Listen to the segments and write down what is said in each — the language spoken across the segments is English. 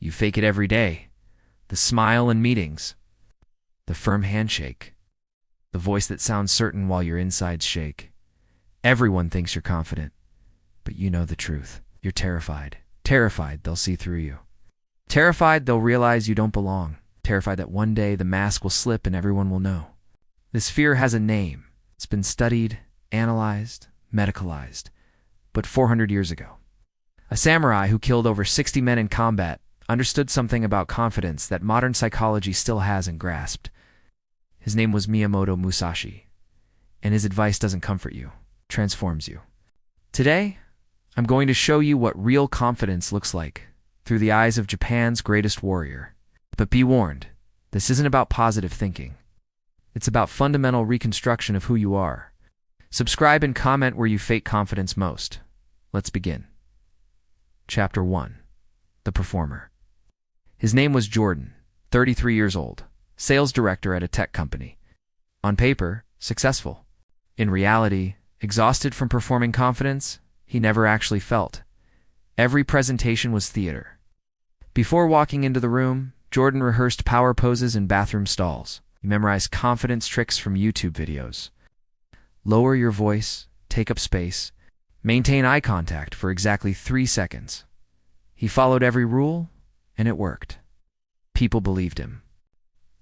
You fake it every day. The smile in meetings. The firm handshake. The voice that sounds certain while your insides shake. Everyone thinks you're confident, but you know the truth. You're terrified. Terrified they'll see through you. Terrified they'll realize you don't belong. Terrified that one day the mask will slip and everyone will know. This fear has a name. It's been studied, analyzed, medicalized, but 400 years ago. A samurai who killed over 60 men in combat understood something about confidence that modern psychology still hasn't grasped. His name was Miyamoto Musashi, and his advice doesn't comfort you, transforms you. Today, I'm going to show you what real confidence looks like through the eyes of Japan's greatest warrior. But be warned, this isn't about positive thinking. It's about fundamental reconstruction of who you are. Subscribe and comment where you fake confidence most. Let's begin. Chapter 1. The Performer. His name was Jordan, 33 years old, sales director at a tech company. On paper, successful. In reality, exhausted from performing confidence he never actually felt. Every presentation was theater. Before walking into the room, Jordan rehearsed power poses in bathroom stalls. He memorized confidence tricks from YouTube videos. Lower your voice, take up space, maintain eye contact for exactly 3 seconds. He followed every rule, and it worked. People believed him.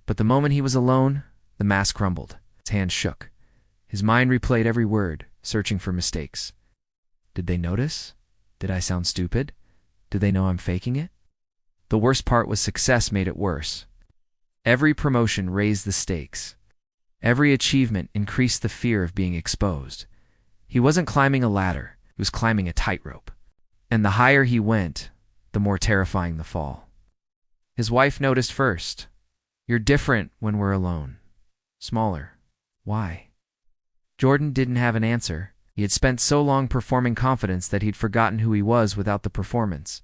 But the moment he was alone, the mask crumbled. His hands shook. His mind replayed every word, searching for mistakes. Did they notice? Did I sound stupid? Do they know I'm faking it? The worst part was success made it worse. Every promotion raised the stakes. Every achievement increased the fear of being exposed. He wasn't climbing a ladder, he was climbing a tightrope. And the higher he went, the more terrifying the fall. His wife noticed first. You're different when we're alone. Smaller. Why? Jordan didn't have an answer. He had spent so long performing confidence that he'd forgotten who he was without the performance.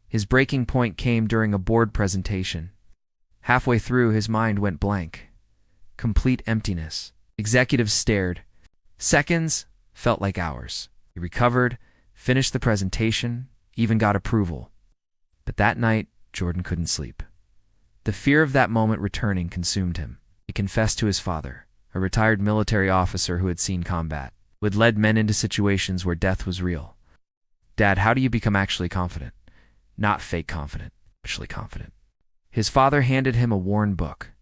His breaking point came during a board presentation. Halfway through, his mind went blank. Complete emptiness. Executives stared. Seconds felt like hours. He recovered, finished the presentation, even got approval. But that night, Jordan couldn't sleep. The fear of that moment returning consumed him. He confessed to his father, a retired military officer who had seen combat, who had led men into situations where death was real. Dad, how do you become actually confident? Not fake confident, actually confident. His father handed him a worn book.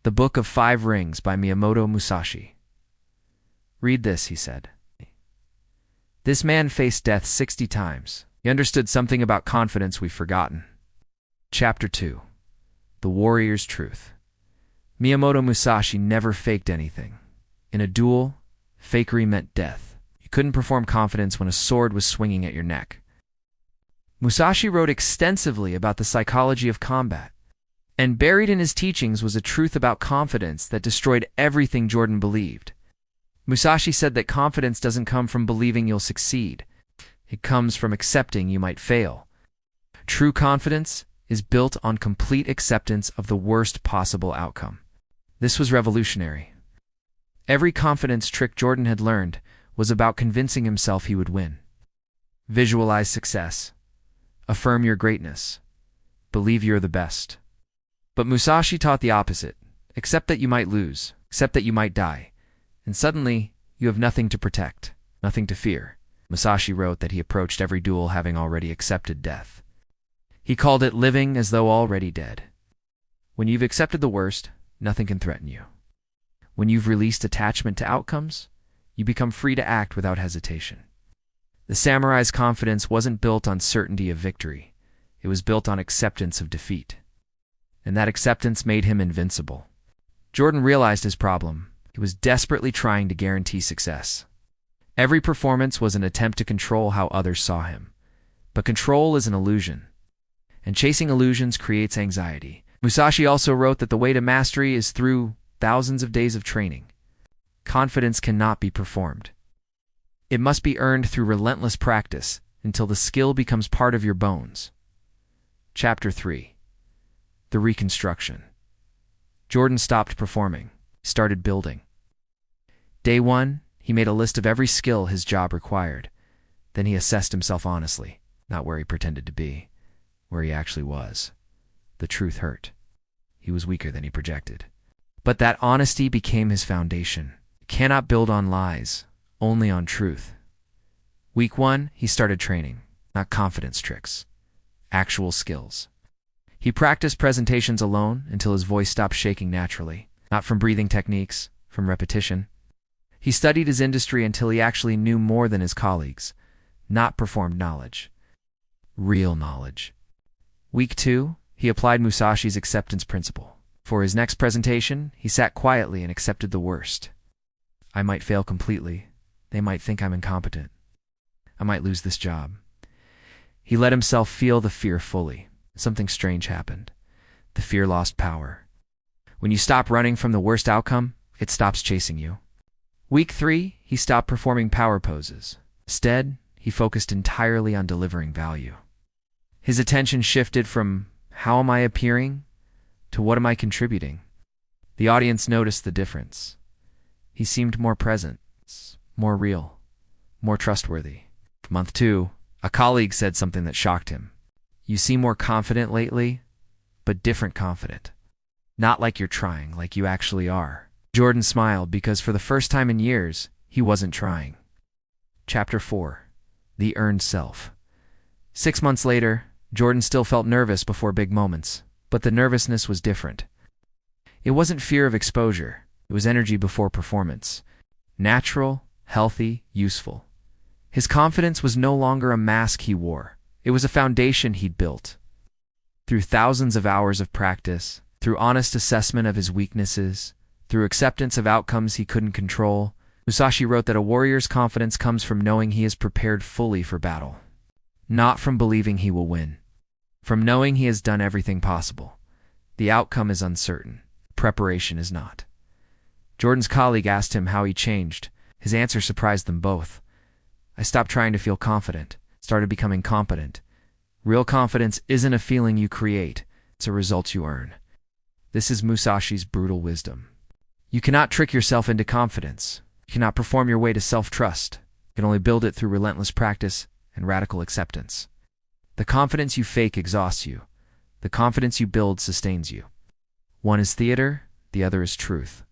The Book of 5 Rings by Miyamoto Musashi. Read this, he said. This man faced death 60 times. He understood something about confidence we've forgotten. Chapter 2. The Warrior's Truth. Miyamoto Musashi never faked anything. In a duel, fakery meant death. You couldn't perform confidence when a sword was swinging at your neck. Musashi wrote extensively about the psychology of combat, and buried in his teachings was a truth about confidence that destroyed everything Jordan believed. Musashi said that confidence doesn't come from believing you'll succeed. It comes from accepting you might fail. True confidence is built on complete acceptance of the worst possible outcome. This was revolutionary. Every confidence trick Jordan had learned was about convincing himself he would win. Visualize success. Affirm your greatness. Believe you're the best. But Musashi taught the opposite. Accept that you might lose. Accept that you might die. And suddenly, you have nothing to protect, nothing to fear. Musashi wrote that he approached every duel having already accepted death. He called it living as though already dead. When you've accepted the worst, nothing can threaten you. When you've released attachment to outcomes, you become free to act without hesitation. The samurai's confidence wasn't built on certainty of victory. It was built on acceptance of defeat. And that acceptance made him invincible. Jordan realized his problem. He was desperately trying to guarantee success. Every performance was an attempt to control how others saw him. But control is an illusion, and chasing illusions creates anxiety. Musashi also wrote that the way to mastery is through thousands of days of training. Confidence cannot be performed. It must be earned through relentless practice until the skill becomes part of your bones. Chapter 3. The Reconstruction. Jordan stopped performing, started building. Day 1, he made a list of every skill his job required. Then he assessed himself honestly, not where he pretended to be. where he actually was. The truth hurt. He was weaker than he projected. But that honesty became his foundation. You cannot build on lies, only on truth. Week 1, he started training, not confidence tricks, actual skills. He practiced presentations alone until his voice stopped shaking naturally, not from breathing techniques, from repetition. He studied his industry until he actually knew more than his colleagues, not performed knowledge, real knowledge. Week 2, he applied Musashi's acceptance principle. For his next presentation, he sat quietly and accepted the worst. I might fail completely. They might think I'm incompetent. I might lose this job. He let himself feel the fear fully. Something strange happened. The fear lost power. When you stop running from the worst outcome, it stops chasing you. Week 3, he stopped performing power poses. Instead, he focused entirely on delivering value. His attention shifted from how am I appearing to what am I contributing. The audience noticed the difference. He seemed more present, more real, more trustworthy. Month 2, a colleague said something that shocked him. You seem more confident lately, but different confident. Not like you're trying, like you actually are. Jordan smiled because for the first time in years, he wasn't trying. Chapter 4. The Earned Self. 6 months later, Jordan still felt nervous before big moments, but the nervousness was different. It wasn't fear of exposure. It was energy before performance. Natural, healthy, useful. His confidence was no longer a mask he wore. It was a foundation he'd built. Through thousands of hours of practice, through honest assessment of his weaknesses, through acceptance of outcomes he couldn't control, Musashi wrote that a warrior's confidence comes from knowing he is prepared fully for battle, not from believing he will win, from knowing he has done everything possible. The outcome is uncertain. Preparation is not. Jordan's colleague asked him how he changed. His answer surprised them both. I stopped trying to feel confident, started becoming competent. Real confidence isn't a feeling you create, it's a result you earn. This is Musashi's brutal wisdom. You cannot trick yourself into confidence. You cannot perform your way to self-trust. You can only build it through relentless practice and radical acceptance. The confidence you fake exhausts you. The confidence you build sustains you. One is theater, the other is truth.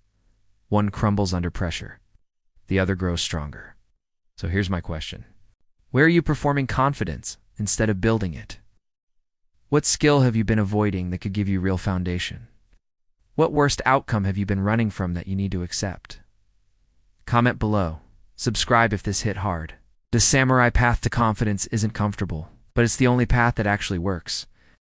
One crumbles under pressure. The other grows stronger. So here's my question. Where are you performing confidence instead of building it? What skill have you been avoiding that could give you real foundation? What worst outcome have you been running from that you need to accept? Comment below. Subscribe if this hit hard. The samurai path to confidence isn't comfortable, but it's the only path that actually works.